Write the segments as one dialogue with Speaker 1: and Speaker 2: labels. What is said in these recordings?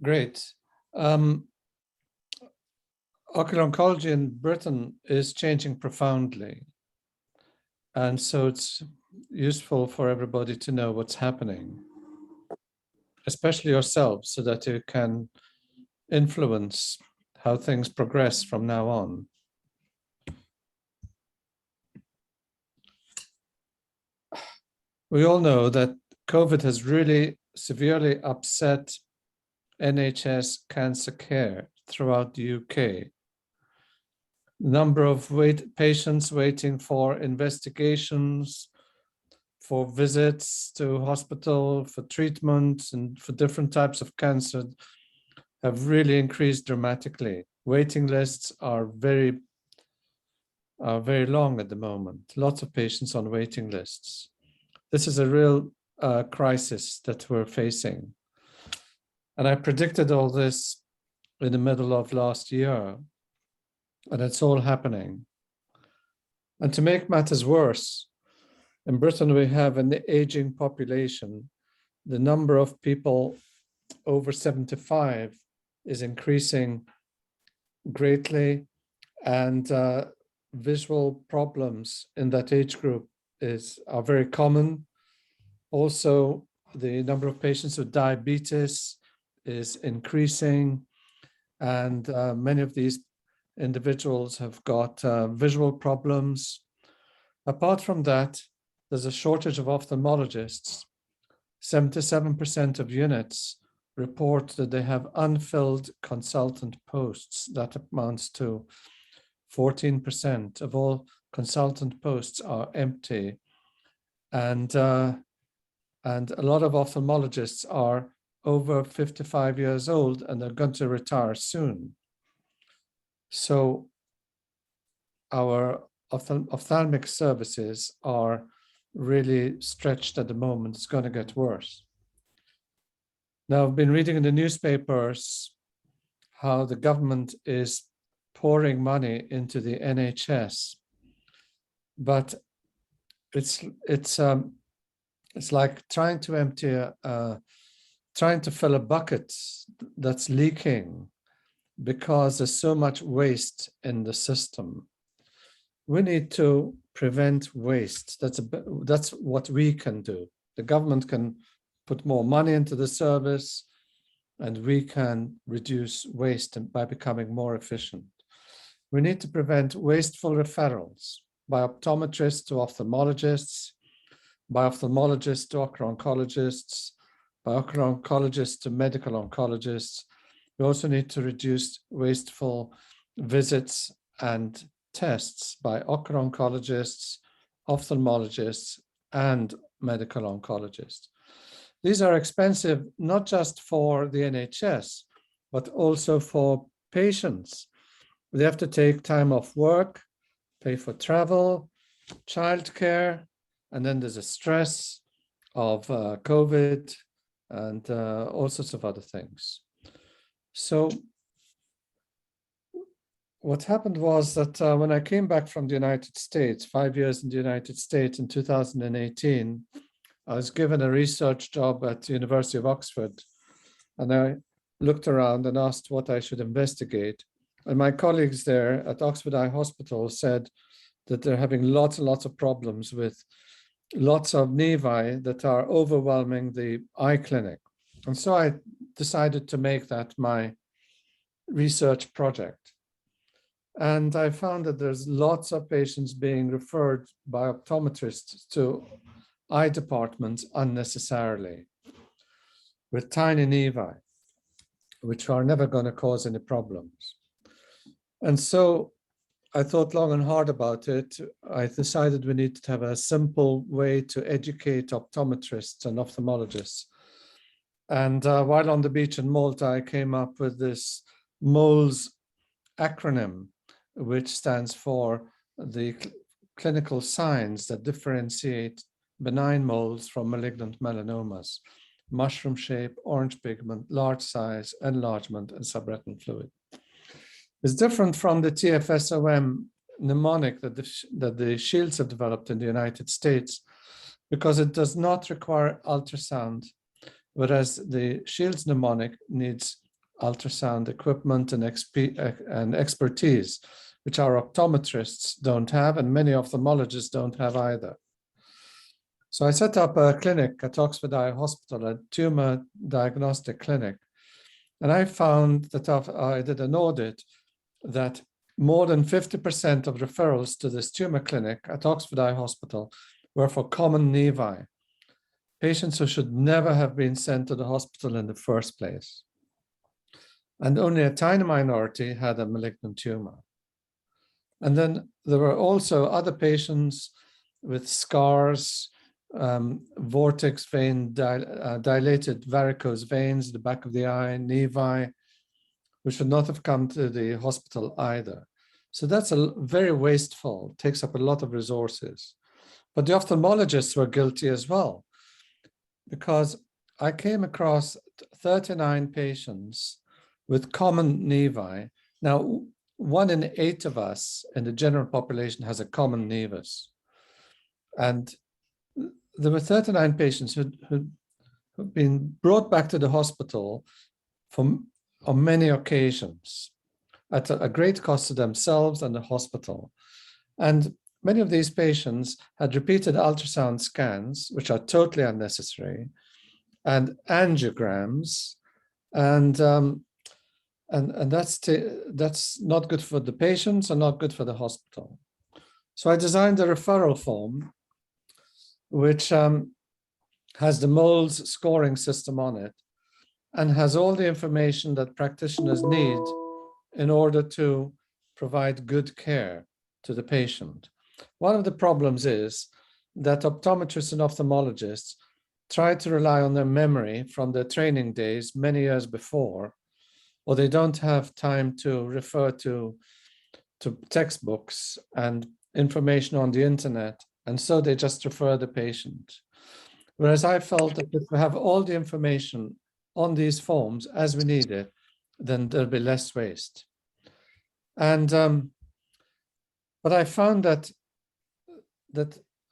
Speaker 1: Great. Ocular oncology in Britain is changing profoundly. And so it's useful for everybody to know what's happening, especially yourself, so that you can influence how things progress from now on. We all know that COVID has really severely upset NHS cancer care throughout the UK. Number of patients waiting for investigations, for visits to hospital, for treatment, and for different types of cancer have really increased dramatically. Waiting lists are very long at the moment. Lots of patients on waiting lists. This is a real crisis that we're facing. And I predicted all this in the middle of last year, and it's all happening. And to make matters worse, in Britain, we have an aging population. The number of people over 75 is increasing greatly, and visual problems in that age group are very common. Also, the number of patients with diabetes is increasing, and many of these individuals have got visual problems. Apart from that, there's a shortage of ophthalmologists. 77% of units report that they have unfilled consultant posts. That amounts to 14% of all consultant posts are empty. And a lot of ophthalmologists are over 55 years old and they're going to retire soon. So our ophthalmic services are really stretched at the moment. It's going to get worse. Now, I've been reading in the newspapers how the government is pouring money into the NHS, but it's like trying to fill a bucket that's leaking because there's so much waste in the system. We need to prevent waste. That's what we can do. The government can put more money into the service, and we can reduce waste by becoming more efficient. We need to prevent wasteful referrals by optometrists to ophthalmologists, by ophthalmologists to ocular oncologists, by ocular oncologists to medical oncologists. We also need to reduce wasteful visits and tests by ocular oncologists, ophthalmologists, and medical oncologists. These are expensive, not just for the NHS, but also for patients. They have to take time off work, pay for travel, childcare, and then there's a stress of COVID and all sorts of other things. So what happened was that when I came back from the United States, 5 years in the United States in 2018, I was given a research job at the University of Oxford, and I looked around and asked what I should investigate. And my colleagues there at Oxford Eye Hospital said that they're having lots and lots of problems with lots of nevi that are overwhelming the eye clinic. And so I decided to make that my research project. And I found that there's lots of patients being referred by optometrists to eye departments unnecessarily with tiny nevi, which are never going to cause any problems. And so I thought long and hard about it. I decided we needed to have a simple way to educate optometrists and ophthalmologists. And while on the beach in Malta, I came up with this MOLES acronym, which stands for the clinical signs that differentiate benign moles from malignant melanomas: mushroom shape, orange pigment, large size, enlargement, and subretinal fluid. It's different from the TFSOM mnemonic that the Shields have developed in the United States, because it does not require ultrasound, whereas the Shields mnemonic needs ultrasound equipment and expertise, which our optometrists don't have, and many ophthalmologists don't have either. So I set up a clinic at Oxford Eye Hospital, a tumor diagnostic clinic. And I found that after I did an audit that more than 50% of referrals to this tumor clinic at Oxford Eye Hospital were for common nevi, patients who should never have been sent to the hospital in the first place. And only a tiny minority had a malignant tumor. And then there were also other patients with scars, vortex vein, dilated varicose veins, the back of the eye, nevi, who should not have come to the hospital either. So that's very wasteful, takes up a lot of resources. But the ophthalmologists were guilty as well, because I came across 39 patients with common nevi. Now, 1 in 8 of us in the general population has a common nevus. And there were 39 patients who'd been brought back to the hospital on many occasions at a great cost to themselves and the hospital. And many of these patients had repeated ultrasound scans, which are totally unnecessary, and angiograms, and that's not good for the patients and not good for the hospital. So I designed a referral form, which has the MOLES scoring system on it and has all the information that practitioners need in order to provide good care to the patient. One of the problems is that optometrists and ophthalmologists try to rely on their memory from their training days many years before, or they don't have time to refer to textbooks and information on the internet, and so they just refer the patient. Whereas I felt that if we have all the information on these forms as we need it, then there'll be less waste. And but I found that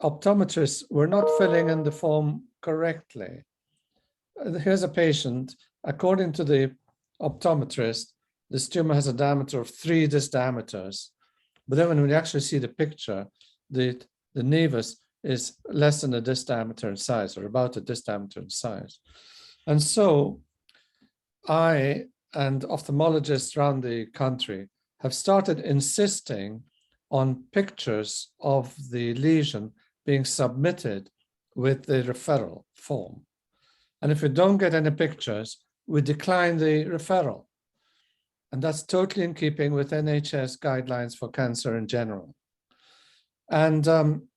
Speaker 1: optometrists were not filling in the form correctly. Here's a patient. According to the optometrist, this tumor has a diameter of 3 disc diameters. But then when we actually see the picture, the nevus is less than a disc diameter in size, or about a disc diameter in size. And so I and ophthalmologists around the country have started insisting on pictures of the lesion being submitted with the referral form. And if we don't get any pictures, we decline the referral. And that's totally in keeping with NHS guidelines for cancer in general. And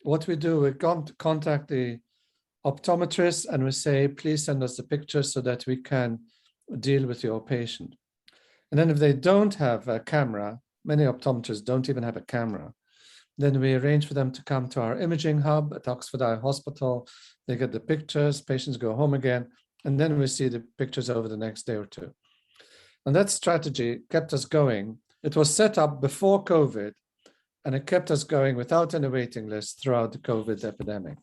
Speaker 1: what we do, we contact the optometrist and we say, please send us the pictures so that we can deal with your patient. And then if they don't have a camera, many optometrists don't even have a camera, then we arrange for them to come to our imaging hub at Oxford Eye Hospital. They get the pictures, patients go home again, and then we see the pictures over the next day or two. And that strategy kept us going. It was set up before COVID, and it kept us going without any waiting list throughout the COVID epidemic.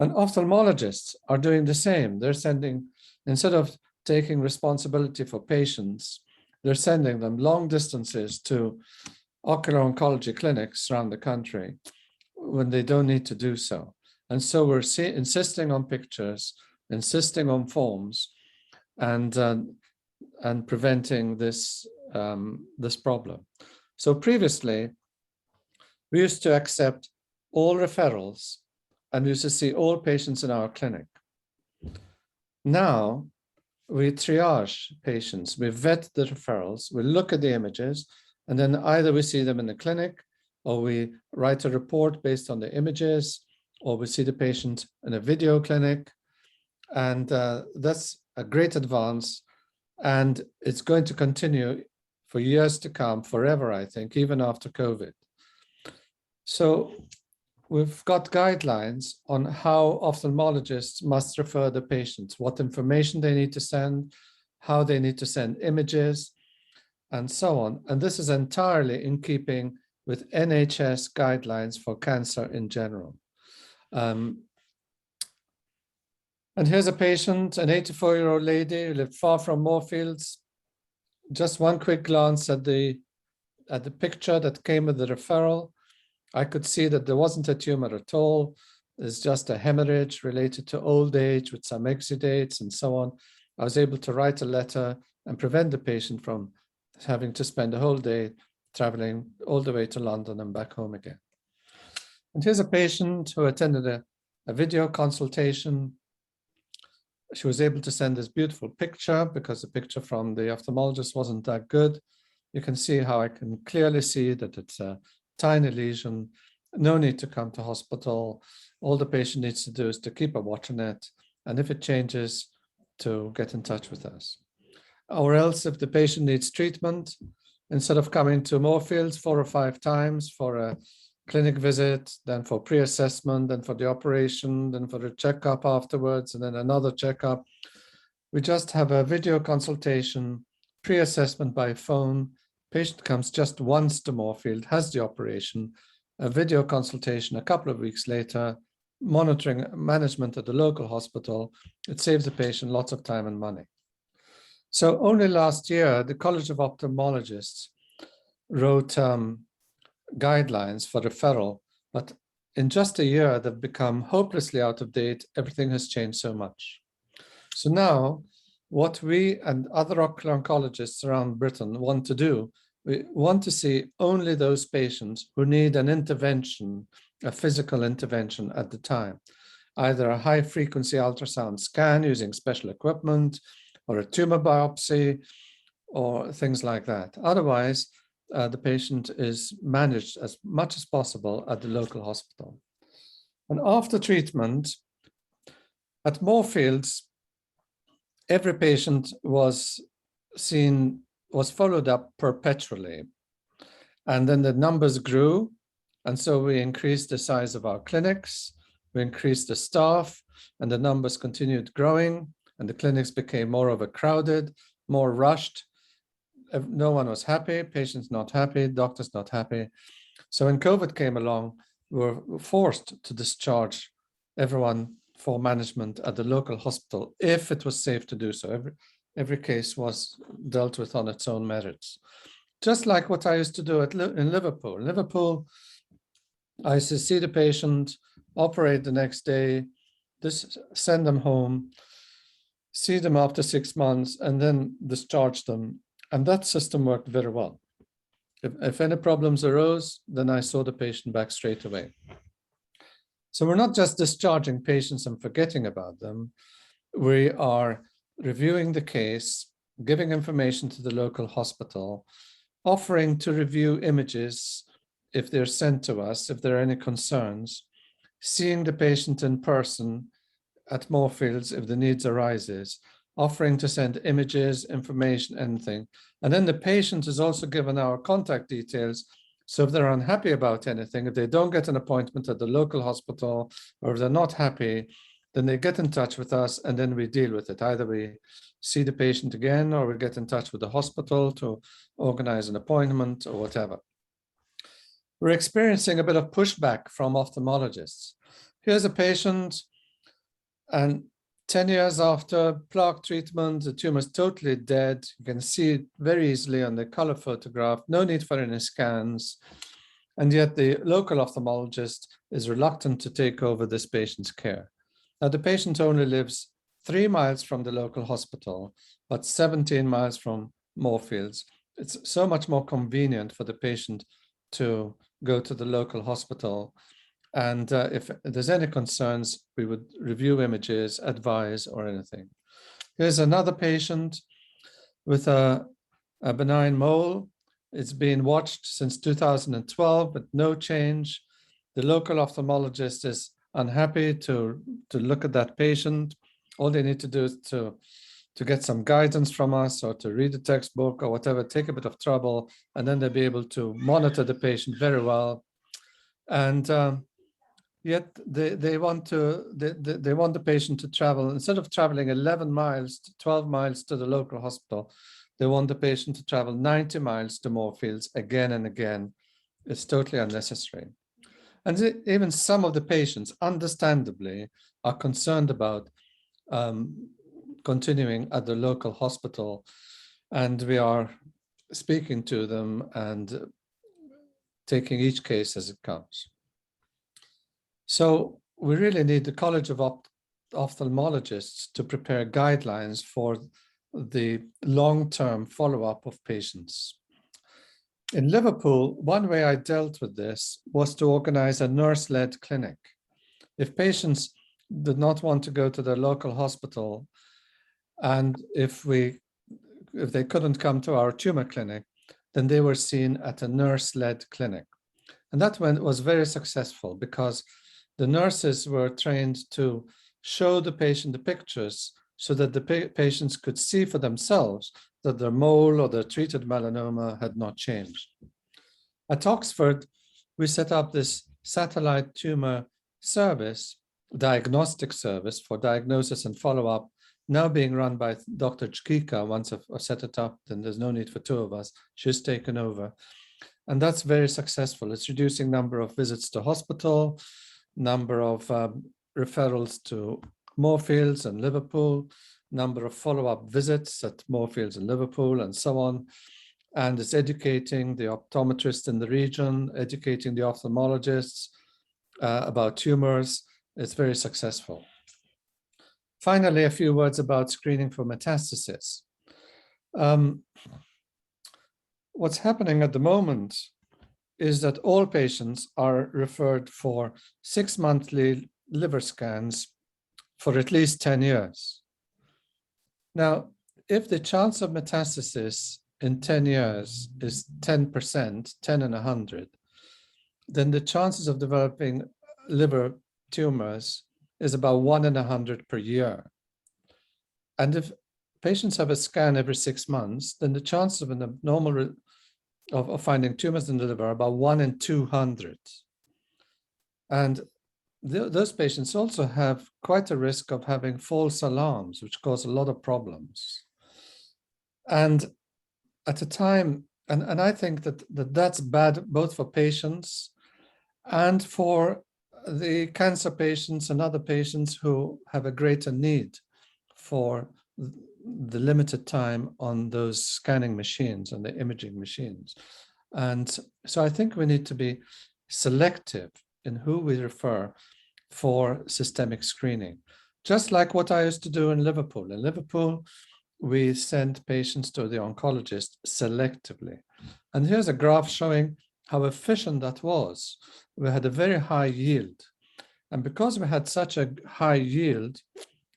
Speaker 1: And ophthalmologists are doing the same. They're sending, instead of taking responsibility for patients, they're sending them long distances to ocular oncology clinics around the country when they don't need to do so. And so we're insisting on pictures, insisting on forms, and preventing this, this problem. So previously, we used to accept all referrals and we used to see all patients in our clinic. Now, we triage patients, we vet the referrals, we look at the images, and then either we see them in the clinic, or we write a report based on the images, or we see the patient in a video clinic. And that's a great advance. And it's going to continue for years to come, forever, I think, even after COVID. So we've got guidelines on how ophthalmologists must refer the patients, what information they need to send, how they need to send images, and so on. And this is entirely in keeping with NHS guidelines for cancer in general. And here's a patient, an 84-year-old lady who lived far from Moorfields, just one quick glance at the picture that came with the referral, I could see that there wasn't a tumor at all. It's just a hemorrhage related to old age with some exudates and so on. I was able to write a letter and prevent the patient from having to spend a whole day traveling all the way to London and back home again. And here's a patient who attended a video consultation. She was able to send this beautiful picture because the picture from the ophthalmologist wasn't that good. You can see how I can clearly see that it's a tiny lesion, no need to come to hospital. All the patient needs to do is to keep a watch on it, and if it changes, to get in touch with us. Or else, if the patient needs treatment, instead of coming to Moorfields 4 or 5 times for a clinic visit, then for pre-assessment, then for the operation, then for the checkup afterwards, and then another checkup, we just have a video consultation, pre-assessment by phone. Patient comes just once to Moorfield, has the operation, a video consultation a couple of weeks later, monitoring management at the local hospital. It saves the patient lots of time and money. So only last year, the College of Ophthalmologists wrote guidelines for referral, but in just a year, they've become hopelessly out of date. Everything has changed so much. So now, what we and other ocular oncologists around Britain want to do, we want to see only those patients who need an intervention, a physical intervention at the time, either a high-frequency ultrasound scan using special equipment, or a tumor biopsy, or things like that. Otherwise, the patient is managed as much as possible at the local hospital. And after treatment, at Moorfields, every patient was followed up perpetually. And then the numbers grew. And so we increased the size of our clinics, we increased the staff, and the numbers continued growing. And the clinics became more overcrowded, more rushed. No one was happy, patients not happy, doctors not happy. So when COVID came along, we were forced to discharge everyone for management at the local hospital, if it was safe to do so. Every case was dealt with on its own merits. Just like what I used to do in Liverpool. In Liverpool, I used to see the patient, operate the next day, send them home, see them after 6 months, and then discharge them. And that system worked very well. If any problems arose, then I saw the patient back straight away. So we're not just discharging patients and forgetting about them. We are reviewing the case, giving information to the local hospital, offering to review images if they're sent to us, if there are any concerns, seeing the patient in person at Moorfields if the needs arises, offering to send images, information, anything. And then the patient is also given our contact details. So if they're unhappy about anything, if they don't get an appointment at the local hospital, or if they're not happy, then they get in touch with us and then we deal with it. Either we see the patient again, or we get in touch with the hospital to organize an appointment or whatever. We're experiencing a bit of pushback from ophthalmologists. Here's a patient, and 10 years after plaque treatment, the tumor is totally dead. You can see it very easily on the color photograph, no need for any scans. And yet the local ophthalmologist is reluctant to take over this patient's care. Now, the patient only lives 3 miles from the local hospital, but 17 miles from Moorfields. It's so much more convenient for the patient to go to the local hospital. And if there's any concerns, we would review images, advise, or anything. Here's another patient with a benign mole. It's been watched since 2012, but no change. The local ophthalmologist is unhappy to look at that patient. All they need to do is to get some guidance from us, or to read a textbook or whatever, take a bit of trouble, and then they'll be able to monitor the patient very well. And yet they want the patient to travel, instead of traveling 11 miles, 12 miles to the local hospital, they want the patient to travel 90 miles to Moorfields again and again. It's totally unnecessary. And even some of the patients, understandably, are concerned about continuing at the local hospital. And we are speaking to them and taking each case as it comes. So we really need the College of Ophthalmologists to prepare guidelines for the long-term follow-up of patients. In Liverpool, one way I dealt with this was to organize a nurse-led clinic. If patients did not want to go to their local hospital, and if they couldn't come to our tumor clinic, then they were seen at a nurse-led clinic. And that was very successful because the nurses were trained to show the patient the pictures so that the patients could see for themselves that their mole or their treated melanoma had not changed. At Oxford, we set up this satellite tumor service, diagnostic service for diagnosis and follow-up, now being run by Dr. Chkika. Once I've set it up, then there's no need for two of us. She's taken over. And that's very successful. It's reducing number of visits to hospital, number of referrals to Moorfields and Liverpool, number of follow-up visits at Moorfields and Liverpool, and so on. And it's educating the optometrists in the region, educating the ophthalmologists about tumors. It's very successful. Finally, a few words about screening for metastasis. What's happening at the moment is that all patients are referred for 6 monthly liver scans for at least 10 years. Now, if the chance of metastasis in 10 years is 10%, 10 in 100, then the chances of developing liver tumors is about 1 in 100 per year. And if patients have a scan every 6 months, then the chances of an abnormal of finding tumors in the liver are about 1 in 200. And those patients also have quite a risk of having false alarms, which cause a lot of problems. And at a time, and I think that's bad both for patients and for the cancer patients and other patients who have a greater need for the limited time on those scanning machines and the imaging machines. And so I think we need to be selective in who we refer for systemic screening, just like what I used to do in Liverpool. In Liverpool, we sent patients to the oncologist selectively. And here's a graph showing how efficient that was. We had a very high yield. And because we had such a high yield,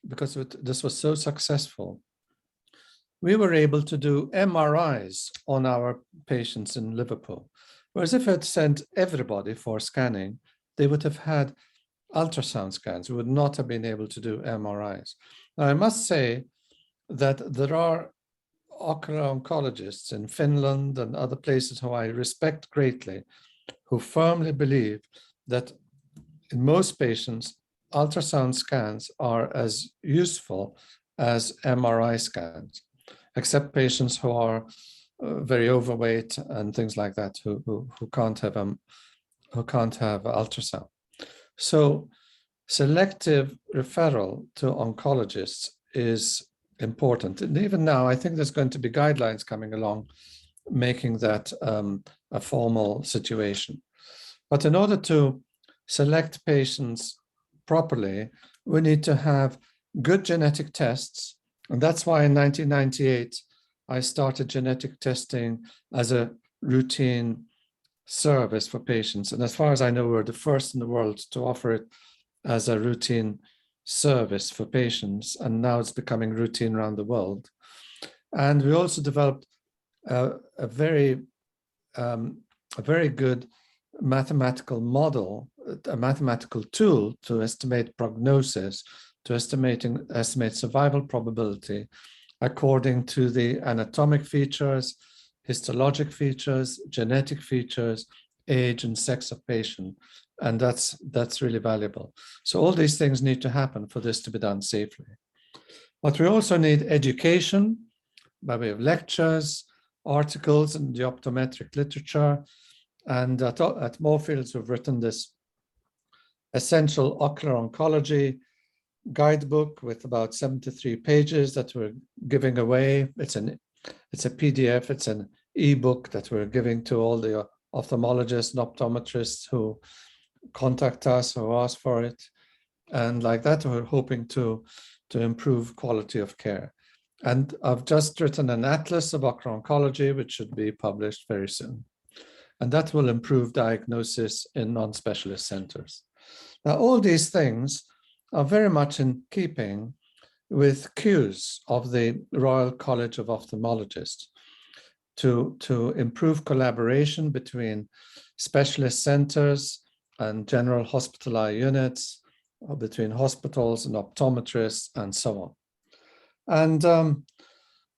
Speaker 1: because this was so successful, we were able to do MRIs on our patients in Liverpool. Whereas if I'd sent everybody for scanning, they would have had ultrasound scans. We would not have been able to do MRIs. Now, I must say that there are ocular oncologists in Finland and other places who I respect greatly, who firmly believe that in most patients, ultrasound scans are as useful as MRI scans, except patients who are very overweight and things like that, who can't have ultrasound. So selective referral to oncologists is important. And even now, I think there's going to be guidelines coming along making that a formal situation. But in order to select patients properly, we need to have good genetic tests. And that's why in 1998, I started genetic testing as a routine service for patients. And as far as I know, we're the first in the world to offer it as a routine service for patients. And now it's becoming routine around the world. And we also developed a very good mathematical model, a mathematical tool to estimate prognosis, to estimate survival probability according to the anatomic features, histologic features, genetic features, age and sex of patient. And that's really valuable. So all these things need to happen for this to be done safely. But we also need education by way of lectures, articles in the optometric literature. And at Moorfields, we've written this essential ocular oncology guidebook with about 73 pages that we're giving away. It's an It's a PDF, it's an ebook that we're giving to all the ophthalmologists and optometrists who contact us or ask for it. And like that, we're hoping to improve quality of care. And I've just written an atlas of ocular oncology, which should be published very soon. And that will improve diagnosis in non-specialist centers. Now, all these things are very much in keeping with cues of the Royal College of Ophthalmologists to improve collaboration between specialist centers and general hospital eye units, between hospitals and optometrists, and so on.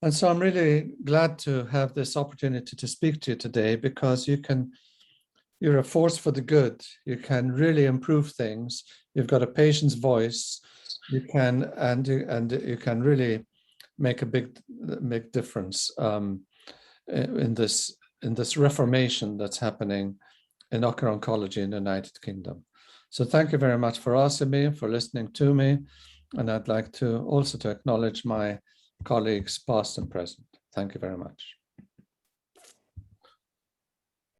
Speaker 1: And so I'm really glad to have this opportunity to speak to you today, because you're a force for the good. You can really improve things. You've got a patient's voice. You can really make a big difference in this reformation that's happening in ocular oncology in the United Kingdom. So thank you very much for asking me, for listening to me. And I'd like to also to acknowledge my colleagues, past and present. Thank you very much.